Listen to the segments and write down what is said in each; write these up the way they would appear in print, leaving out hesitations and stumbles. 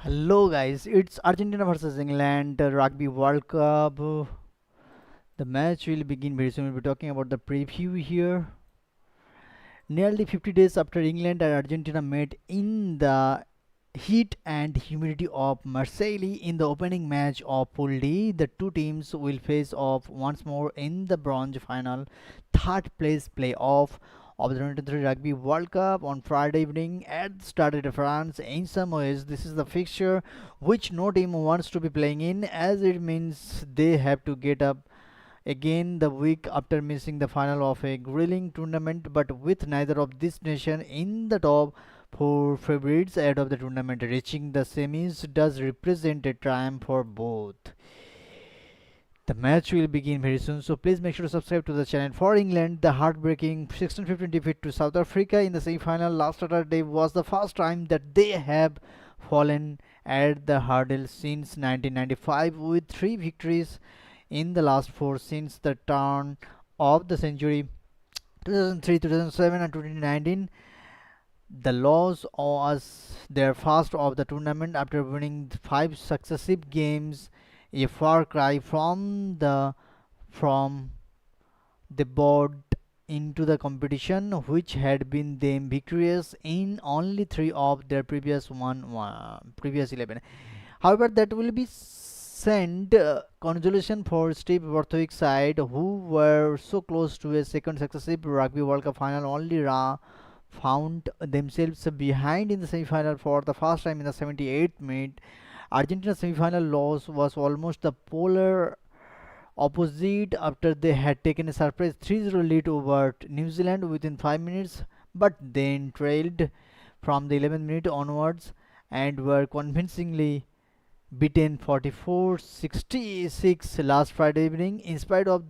Hello guys, it's Argentina versus England Rugby World Cup. The match will begin very soon. We'll be talking about the preview here. Nearly 50 days after England and Argentina met in the heat and humidity of Marseille in the opening match of Pool D, the two teams will face off once more in the bronze final, third place playoff of the 2023 Rugby World Cup on Friday evening at the Stade de France. In some ways, this is the fixture which no team wants to be playing in, as it means they have to get up again the week after missing the final of a grilling tournament, but with neither of these nations in the top four favorites ahead of the tournament. Reaching the semis does represent a triumph for both. The match will begin very soon, so please make sure to subscribe to the channel. For England, the heartbreaking 16-15 defeat to South Africa in the semi-final last Saturday was the first time that they have fallen at the hurdle since 1995, with three victories in the last four since the turn of the century 2003, 2007, and 2019. The loss was their first of the tournament after winning five successive games, a far cry from the board into the competition, which had been them victorious in only three of their previous 11. However, that will be sent consolation for Steve Borthwick's side, who were so close to a second successive Rugby World Cup final, only found themselves behind in the semi-final for the first time in the 78th minute. Argentina's semi-final loss was almost the polar opposite after they had taken a surprise 3-0 lead over New Zealand within 5 minutes, but then trailed from the 11th minute onwards and were convincingly beaten 44-66 last Friday evening. In spite of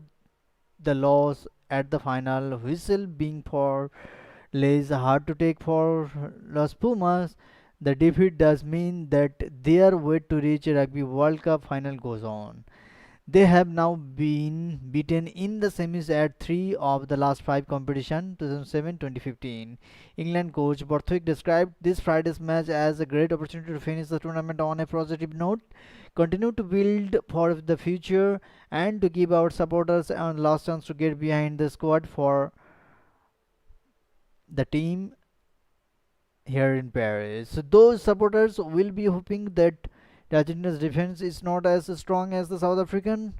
the loss at the final whistle being for less hard to take for Los Pumas, the defeat does mean that their way to reach a Rugby World Cup final goes on. They have now been beaten in the semis at three of the last five competitions, 2007, 2015. England coach Borthwick described this Friday's match as a great opportunity to finish the tournament on a positive note, continue to build for the future, and to give our supporters a last chance to get behind the squad for the team here in Paris. So those supporters will be hoping that the Argentina's defense is not as strong as the South African,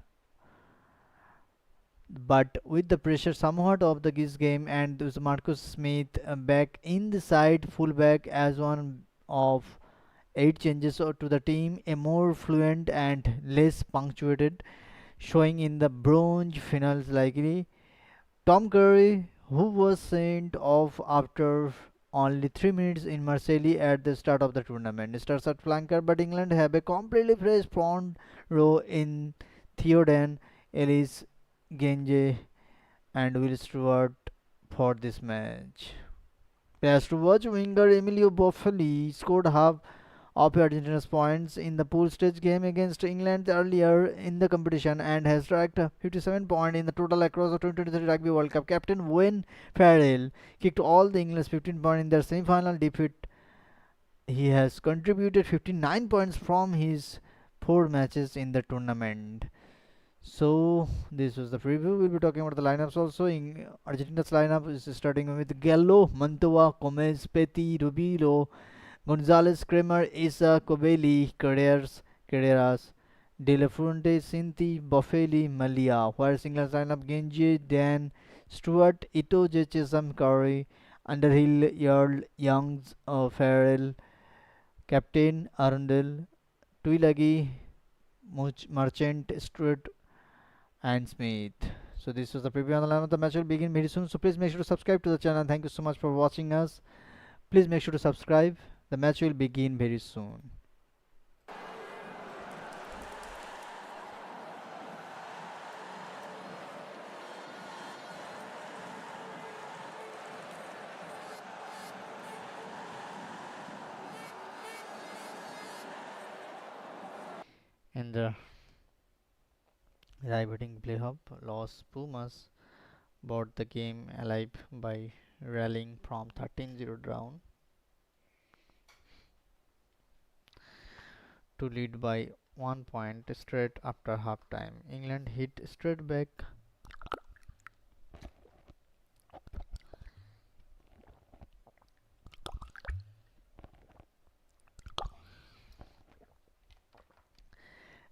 but with the pressure somewhat of the Giz game and there's Marcus Smith back in the side fullback as one of eight changes to the team, a more fluent and less punctuated showing in the bronze finals likely. Tom Curry, who was sent off after only 3 minutes in Marseille at the start of the tournament, starts at flanker, but England have a completely fresh front row in Theoden, Ellis Genge, and Will Stewart for this match. Players to watch: winger Emilio Boffoli scored half of Argentina's points in the pool stage game against England earlier in the competition and has racked 57 points in the total across the 2023 Rugby World Cup. Captain Wayne Farrell kicked all the England's 15 points in their semi-final defeat. He has contributed 59 points from his four matches in the tournament. So this was the preview. We'll be talking about the lineups also. In Argentina's lineup is starting with Gallo, Mantua, Gomez, Petty, Rubilo, Gonzalez, Kramer, Isa, Covelli, Carreras, De La Fuente, Sinti, Boffelli, Malia. Whereas England's lineup: Genji, Dan, Stewart, Ito, J. Chisholm, Curry, Underhill, Earl, Youngs, Farrell, Captain, Arundel, Tuilagi, Merchant, Stewart, and Smith. So this was the preview on the lineup. The match will begin very soon. So please make sure to subscribe to the channel. Thank you so much for watching us. Please make sure to subscribe. The match will begin very soon. In the riveting playoff, Los Pumas brought the game alive by rallying from 13-0 down to lead by 1 point straight after halftime. England hit straight back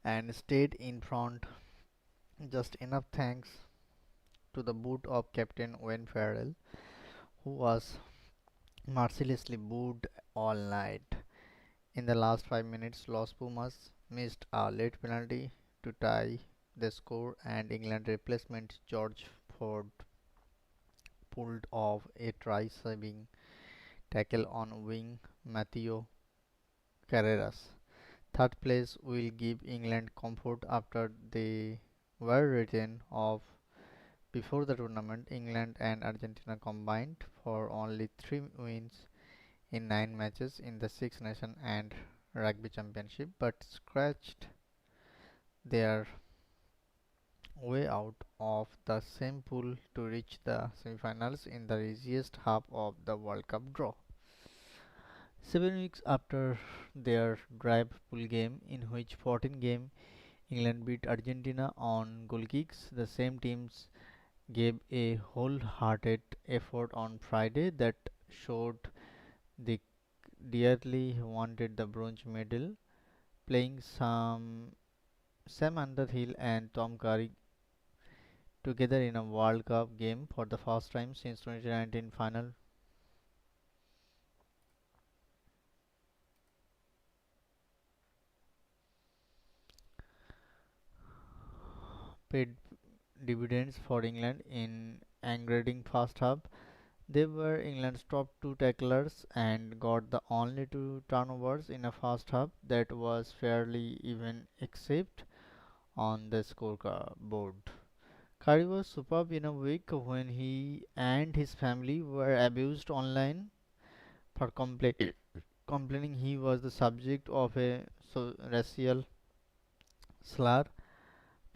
and stayed in front just enough thanks to the boot of Captain Wayne Farrell, who was mercilessly booed all night. In the last 5 minutes, Los Pumas missed a late penalty to tie the score, and England replacement George Ford pulled off a try-saving tackle on wing Matteo Carreras. Third place will give England comfort after they were written off before the tournament. England and Argentina combined for only 3 wins in 9 matches in the Six Nation and Rugby Championship, but scratched their way out of the same pool to reach the semi-finals in the easiest half of the World Cup draw. 7 weeks after their drive pool game, in which 14 game England beat Argentina on goal kicks, the same teams gave a wholehearted effort on Friday that showed they dearly wanted the bronze medal, playing Sam Underhill and Tom Curry together in a World Cup game for the first time since 2019 final paid dividends for England in angering first half. They were England's top two tacklers and got the only two turnovers in a first half that was fairly even except on the scoreboard. Curry was superb in a week when he and his family were abused online for complaining he was the subject of a racial slur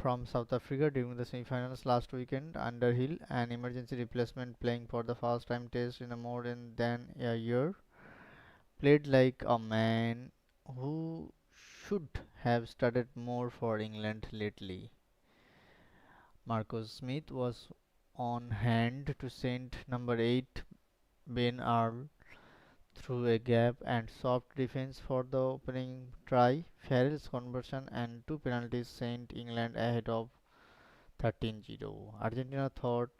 from South Africa during the semi-finals last weekend. Underhill, an emergency replacement playing for the first time test in a more than a year, played like a man who should have started more for England lately. Marcus Smith was on hand to send number 8 Ben Earl through a gap and soft defense for the opening try. Farrell's conversion and two penalties sent England ahead of 13-0. Argentina thought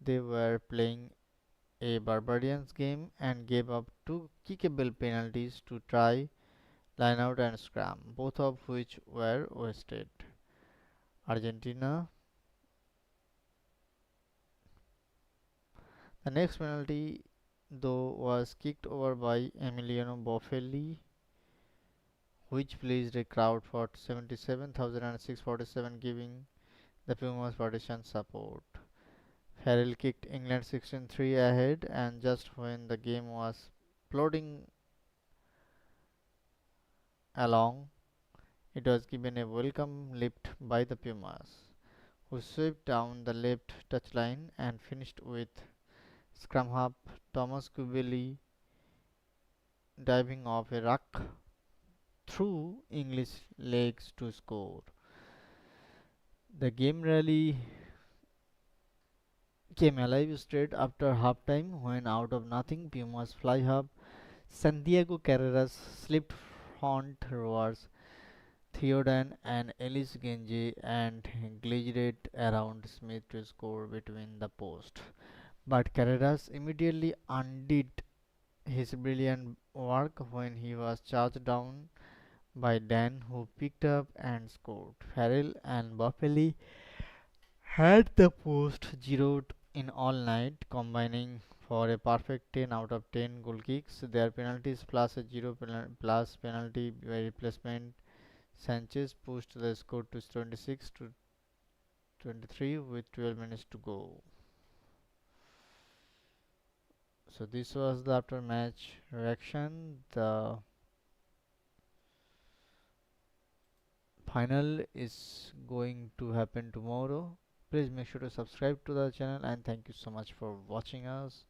they were playing a barbarians game and gave up two kickable penalties to try line out and scrum, both of which were wasted. Argentina, the next penalty though was kicked over by Emiliano Boffelli, which pleased a crowd for 77,647, giving the Pumas partisan support. Farrell kicked England 16-3 ahead, and just when the game was plodding along, it was given a welcome lift by the Pumas, who swept down the left touchline and finished with scrum half Thomas Kubeli diving off a ruck through English legs to score. The game rally came alive straight after halftime when out of nothing Pumas fly half Santiago Carreras slipped front rowers Theodan and Ellis Genji and glided around Smith to score between the posts. But Carreras immediately undid his brilliant work when he was charged down by Dan, who picked up and scored. Farrell and Buffeli had the post zeroed in all night, combining for a perfect 10 out of 10 goal kicks. Their penalties plus a plus penalty by replacement Sanchez pushed the score to 26 to 23 with 12 minutes to go. So this was the after match reaction. The final is going to happen tomorrow. Please make sure to subscribe to the channel and thank you so much for watching us.